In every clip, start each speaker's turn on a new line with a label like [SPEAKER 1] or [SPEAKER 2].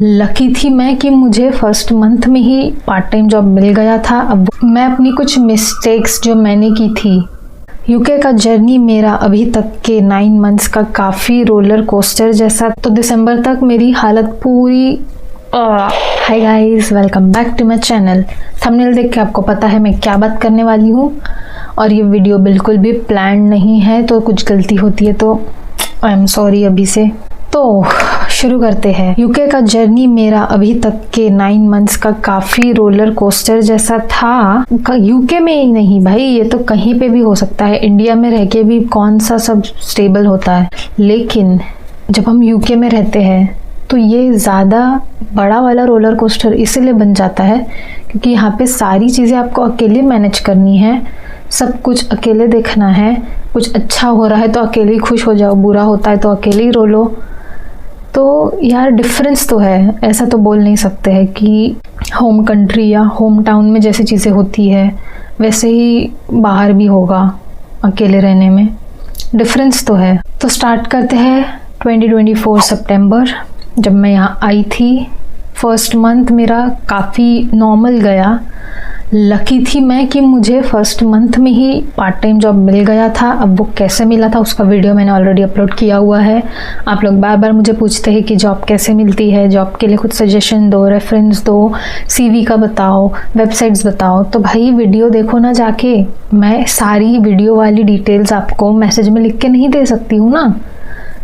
[SPEAKER 1] Lucky थी मैं कि मुझे फर्स्ट मंथ में ही पार्ट टाइम जॉब मिल गया था। अब मैं अपनी कुछ मिस्टेक्स जो मैंने की थी, यूके का जर्नी मेरा अभी तक के 9 मंथ्स का काफ़ी रोलर कोस्टर जैसा। तो दिसंबर तक मेरी हालत पूरी। Hi guys, welcome back to my channel. Thumbnail देख के आपको पता है मैं क्या बात करने वाली हूँ, और ये वीडियो बिल्कुल भी प्लान नहीं है, तो कुछ गलती होती है तो आई एम सॉरी अभी से। तो शुरू करते हैं। यूके का जर्नी मेरा अभी तक के 9 मंथ्स का काफ़ी रोलर कोस्टर जैसा था। यूके में ही नहीं भाई, ये तो कहीं पे भी हो सकता है। इंडिया में रह के भी कौन सा सब स्टेबल होता है, लेकिन जब हम यूके में रहते हैं तो ये ज़्यादा बड़ा वाला रोलर कोस्टर इसीलिए बन जाता है क्योंकि यहाँ पे सारी चीज़ें आपको अकेले मैनेज करनी है, सब कुछ अकेले देखना है। कुछ अच्छा हो रहा है तो अकेले ही खुश हो जाओ, बुरा होता है तो अकेले ही रो लो। तो यार डिफरेंस तो है, ऐसा तो बोल नहीं सकते हैं कि होम कंट्री या होम टाउन में जैसी चीज़ें होती है वैसे ही बाहर भी होगा अकेले रहने में। डिफरेंस तो है। तो स्टार्ट करते हैं 2024 सितंबर, जब मैं यहाँ आई थी। फर्स्ट मंथ मेरा काफ़ी नॉर्मल गया। लकी थी मैं कि मुझे फर्स्ट मंथ में ही पार्ट टाइम जॉब मिल गया था। अब वो कैसे मिला था उसका वीडियो मैंने ऑलरेडी अपलोड किया हुआ है। आप लोग बार बार मुझे पूछते हैं कि जॉब कैसे मिलती है, जॉब के लिए कुछ सजेशन दो, रेफरेंस दो, सीवी का बताओ, वेबसाइट्स बताओ। तो भाई वीडियो देखो ना जाके, मैं सारी वीडियो वाली डिटेल्स आपको मैसेज में लिख के नहीं दे सकती हूँ ना,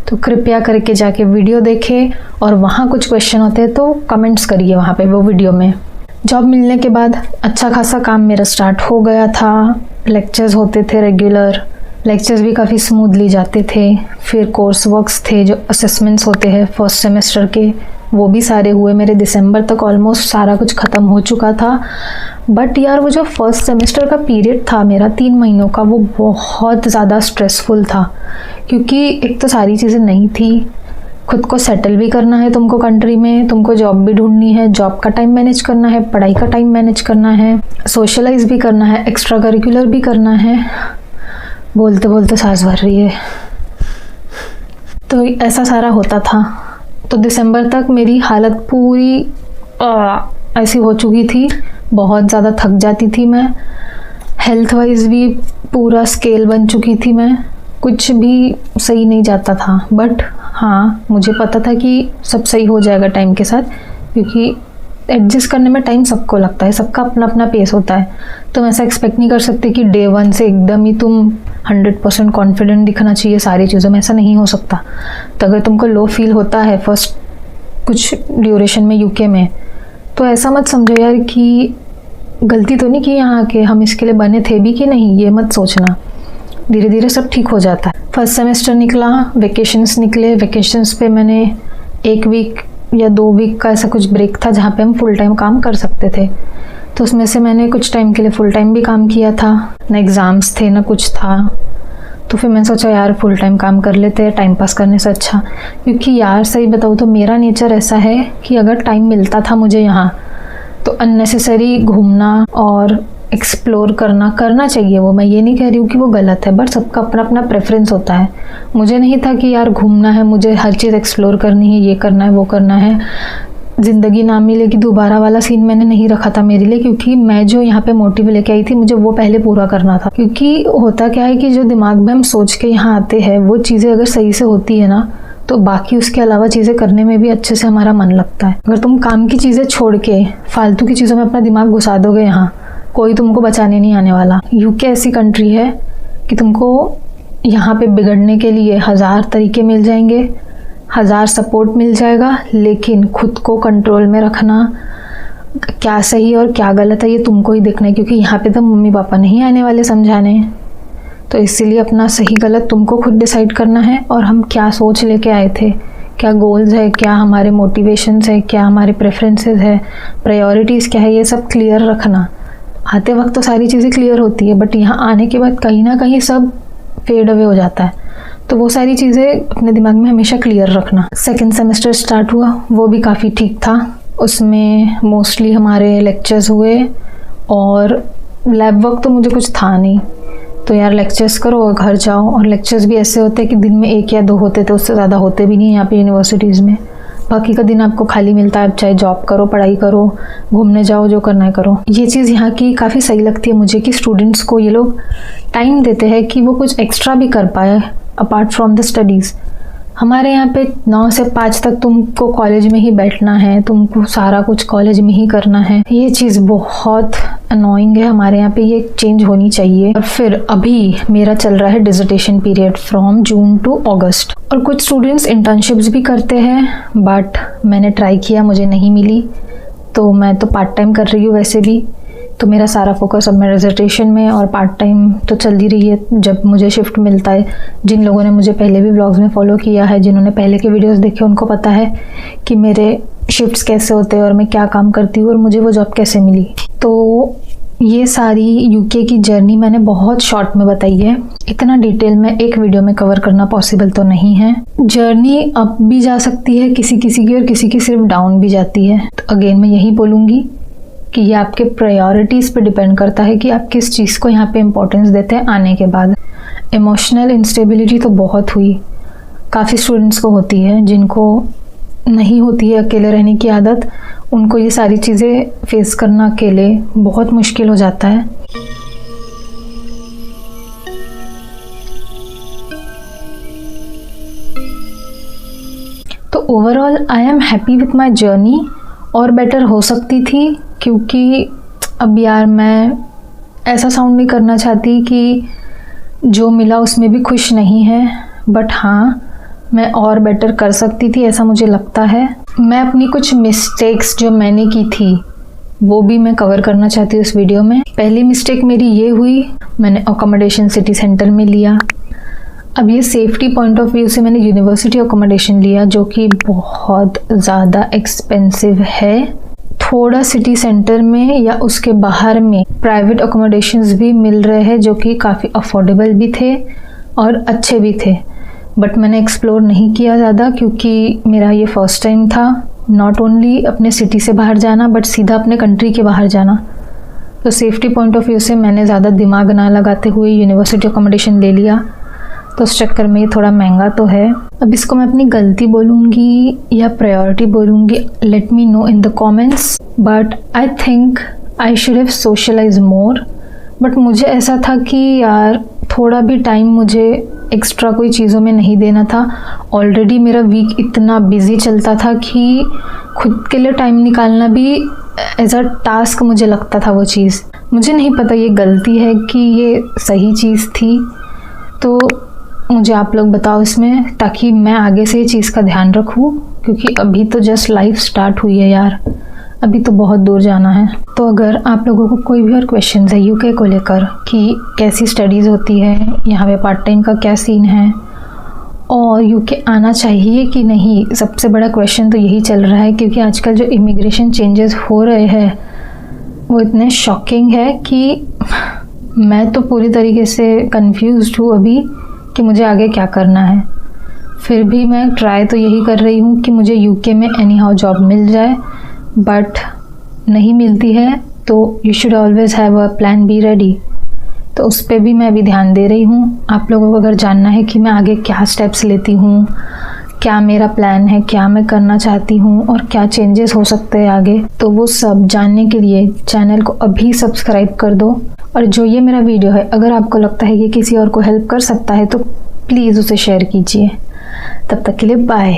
[SPEAKER 1] तो कृपया करके जाके वीडियो देखें। और वहाँ कुछ क्वेश्चन होते हैं तो कमेंट्स करिए वहाँ पे वो वीडियो में। जॉब मिलने के बाद अच्छा खासा काम मेरा स्टार्ट हो गया था। लेक्चर्स होते थे रेगुलर, लेक्चर्स भी काफ़ी स्मूथली जाते थे। फिर कोर्स वर्क्स थे, जो असेसमेंट्स होते हैं फर्स्ट सेमेस्टर के, वो भी सारे हुए मेरे। दिसंबर तक ऑलमोस्ट सारा कुछ ख़त्म हो चुका था। बट यार वो जो फर्स्ट सेमेस्टर का पीरियड था मेरा 3 महीनों का, वो बहुत ज़्यादा स्ट्रेसफुल था क्योंकि एक तो सारी चीज़ें नहीं थी, खुद को सेटल भी करना है तुमको कंट्री में, तुमको जॉब भी ढूंढनी है, जॉब का टाइम मैनेज करना है, पढ़ाई का टाइम मैनेज करना है, सोशलाइज भी करना है, एक्स्ट्रा करिकुलर भी करना है। बोलते बोलते सांस भर रही है। तो ऐसा सारा होता था। तो दिसंबर तक मेरी हालत पूरी ऐसी हो चुकी थी, बहुत ज़्यादा थक जाती थी मैं। हेल्थ वाइज भी पूरा स्केल बन चुकी थी मैं, कुछ भी सही नहीं जाता था। बट हाँ, मुझे पता था कि सब सही हो जाएगा टाइम के साथ, क्योंकि एडजस्ट करने में टाइम सबको लगता है, सबका अपना अपना पेस होता है। तुम ऐसा एक्सपेक्ट नहीं कर सकते कि डे 1 से एकदम ही तुम 100% कॉन्फिडेंट दिखना चाहिए सारी चीज़ों में, ऐसा नहीं हो सकता। तो अगर तुमको लो फील होता है फर्स्ट कुछ ड्यूरेशन में यूके में, तो ऐसा मत समझो यार कि गलती तो नहीं की यहाँ के, हम इसके लिए बने थे भी कि नहीं, ये मत सोचना। धीरे धीरे सब ठीक हो जाता है। फर्स्ट सेमेस्टर निकला, वेकेशंस निकले। वेकेशंस पे मैंने 1 वीक या 2 वीक का ऐसा कुछ ब्रेक था जहाँ पे हम फुल टाइम काम कर सकते थे। तो उसमें से मैंने कुछ टाइम के लिए फुल टाइम भी काम किया था। ना एग्ज़ाम्स थे ना कुछ था, तो फिर मैंने सोचा यार फुल टाइम काम कर लेते हैं, टाइम पास करने से अच्छा। क्योंकि यार सही बताऊँ तो मेरा नेचर ऐसा है कि अगर टाइम मिलता था मुझे यहाँ, तो अननेसेसरी घूमना और एक्सप्लोर करना चाहिए। वो मैं ये नहीं कह रही हूँ कि वो गलत है, बट सबका अपना अपना प्रेफरेंस होता है। मुझे नहीं था कि यार घूमना है, मुझे हर चीज़ एक्सप्लोर करनी है, ये करना है वो करना है, ज़िंदगी ना मिलेगी दोबारा वाला सीन मैंने नहीं रखा था मेरे लिए। क्योंकि मैं जो यहाँ पे मोटिव लेके आई थी, मुझे वो पहले पूरा करना था। क्योंकि होता क्या है कि जो दिमाग में हम सोच के यहाँ आते हैं, वो चीज़ें अगर सही से होती है ना, तो बाकी उसके अलावा चीज़ें करने में भी अच्छे से हमारा मन लगता है। अगर तुम काम की चीज़ें छोड़ के फालतू की चीज़ों में अपना दिमाग घुसा दोगे, यहाँ कोई तुमको बचाने नहीं आने वाला। यूके ऐसी कंट्री है कि तुमको यहाँ पे बिगड़ने के लिए 1000 तरीके मिल जाएंगे, 1000 सपोर्ट मिल जाएगा, लेकिन खुद को कंट्रोल में रखना, क्या सही और क्या गलत है ये तुमको ही देखना है। क्योंकि यहाँ पे तो मम्मी पापा नहीं आने वाले समझाने, तो इसीलिए अपना सही गलत तुमको खुद डिसाइड करना है। और हम क्या सोच लेके आए थे, क्या गोल्स है, क्या हमारे मोटिवेशंस है, क्या हमारे प्रेफरेंसेस है, प्रायोरिटीज़ क्या है, ये सब क्लियर रखना। आते वक्त तो सारी चीज़ें क्लियर होती है, बट यहाँ आने के बाद कहीं ना कहीं सब फेड अवे हो जाता है। तो वो सारी चीज़ें अपने दिमाग में हमेशा क्लियर रखना। सेकेंड सेमेस्टर स्टार्ट हुआ, वो भी काफ़ी ठीक था। उसमें मोस्टली हमारे लेक्चर्स हुए और लैब वर्क तो मुझे कुछ था नहीं, तो यार लेक्चर्स करो और घर जाओ। और लेक्चर्स भी ऐसे होते हैं कि दिन में 1 या 2 होते थे, उससे ज़्यादा होते भी नहीं यहाँ पे यूनिवर्सिटीज़ में। बाकी का दिन आपको खाली मिलता है, आप चाहे जॉब करो, पढ़ाई करो, घूमने जाओ, जो करना है करो। ये चीज़ यहाँ की काफ़ी सही लगती है मुझे कि स्टूडेंट्स को ये लोग टाइम देते हैं कि वो कुछ एक्स्ट्रा भी कर पाए अपार्ट फ्रॉम द स्टडीज़। हमारे यहाँ पे 9 से 5 तक तुमको कॉलेज में ही बैठना है, तुमको सारा कुछ कॉलेज में ही करना है। ये चीज़ बहुत अनोइंग है हमारे यहाँ पे, ये चेंज होनी चाहिए। और फिर अभी मेरा चल रहा है dissertation period from June to August, और कुछ स्टूडेंट्स इंटर्नशिप्स भी करते हैं, बट मैंने ट्राई किया, मुझे नहीं मिली, तो मैं तो पार्ट टाइम कर रही हूँ वैसे भी। तो मेरा सारा फोकस अब मेरा डिसर्टेशन में, और पार्ट टाइम तो चल ही रही है जब मुझे शिफ्ट मिलता है। जिन लोगों ने मुझे पहले भी व्लॉग्स में फॉलो किया है, जिन्होंने पहले के वीडियोस देखे, उनको पता है कि मेरे शिफ्ट्स कैसे होते हैं और मैं क्या काम करती हूँ और मुझे वो जॉब कैसे मिली। तो ये सारी यूके की जर्नी मैंने बहुत शॉर्ट में बताई है, इतना डिटेल में एक वीडियो में कवर करना पॉसिबल तो नहीं है। जर्नी अप भी जा सकती है किसी किसी की, और किसी की सिर्फ डाउन भी जाती है। तो अगेन मैं यही बोलूँगी कि ये आपके प्रायोरिटीज़ पे डिपेंड करता है कि आप किस चीज़ को यहाँ पे इम्पोर्टेंस देते हैं आने के बाद। इमोशनल इंस्टेबिलिटी तो बहुत हुई, काफ़ी स्टूडेंट्स को होती है, जिनको नहीं होती है अकेले रहने की आदत, उनको ये सारी चीज़ें फेस करना अकेले बहुत मुश्किल हो जाता है। तो overall I am happy with my journey, और बेटर हो सकती थी, क्योंकि अब यार मैं ऐसा साउंड नहीं करना चाहती कि जो मिला उसमें भी खुश नहीं है, बट हाँ मैं और बेटर कर सकती थी, ऐसा मुझे लगता है। मैं अपनी कुछ मिस्टेक्स जो मैंने की थी वो भी मैं कवर करना चाहती हूँ इस वीडियो में। पहली मिस्टेक मेरी ये हुई, मैंने अकोमोडेशन सिटी सेंटर में लिया। अब ये सेफ्टी पॉइंट ऑफ व्यू से मैंने यूनिवर्सिटी अकोमोडेशन लिया, जो कि बहुत ज़्यादा एक्सपेंसिव है। थोड़ा सिटी सेंटर में या उसके बाहर में प्राइवेट अकोमोडेशंस भी मिल रहे हैं, जो कि काफ़ी अफोर्डेबल भी थे और अच्छे भी थे, बट मैंने एक्सप्लोर नहीं किया ज़्यादा, क्योंकि मेरा ये फर्स्ट टाइम था नॉट ओनली अपने सिटी से बाहर जाना, बट सीधा अपने कंट्री के बाहर जाना। तो सेफ्टी पॉइंट ऑफ व्यू से मैंने ज़्यादा दिमाग ना लगाते हुए यूनिवर्सिटी अकोमोडेशन ले लिया, तो उस चक्कर में ये थोड़ा महंगा तो है। अब इसको मैं अपनी गलती बोलूँगी या प्रायोरिटी बोलूँगी, let me know in the comments, but I think I should have socialize more. But मुझे ऐसा था कि यार थोड़ा भी टाइम मुझे एक्स्ट्रा कोई चीज़ों में नहीं देना था। ऑलरेडी मेरा वीक इतना बिजी चलता था कि खुद के लिए टाइम निकालना भी एज अ टास्क मुझे लगता था वो चीज़। मुझे नहीं पता ये गलती है कि ये सही चीज़ थी, तो मुझे आप लोग बताओ इसमें, ताकि मैं आगे से ये चीज़ का ध्यान रखूँ, क्योंकि अभी तो जस्ट लाइफ स्टार्ट हुई है यार, अभी तो बहुत दूर जाना है। तो अगर आप लोगों को कोई भी और क्वेश्चन है यूके को लेकर कि कैसी स्टडीज़ होती है यहाँ पे, पार्ट टाइम का क्या सीन है, और यूके आना चाहिए कि नहीं, सबसे बड़ा क्वेश्चन तो यही चल रहा है, क्योंकि आजकल जो इमिग्रेशन चेंजेस हो रहे हैं वो इतने शॉकिंग है कि मैं तो पूरी तरीके से कंफ्यूज्ड हूँ अभी कि मुझे आगे क्या करना है। फिर भी मैं ट्राई तो यही कर रही हूँ कि मुझे यूके में एनी हाउ जॉब मिल जाए, बट नहीं मिलती है तो you should always have a plan be ready. तो उस पर भी मैं अभी ध्यान दे रही हूँ। आप लोगों को अगर जानना है कि मैं आगे क्या स्टेप्स लेती हूँ, क्या मेरा प्लान है, क्या मैं करना चाहती हूँ और क्या चेंजेस हो सकते हैं आगे, तो वो सब जानने के लिए चैनल को अभी सब्सक्राइब कर दो। और जो ये मेरा वीडियो है, अगर आपको लगता है कि किसी और को हेल्प कर सकता है तो प्लीज़ उसे शेयर कीजिए। तब तक के लिए बाय।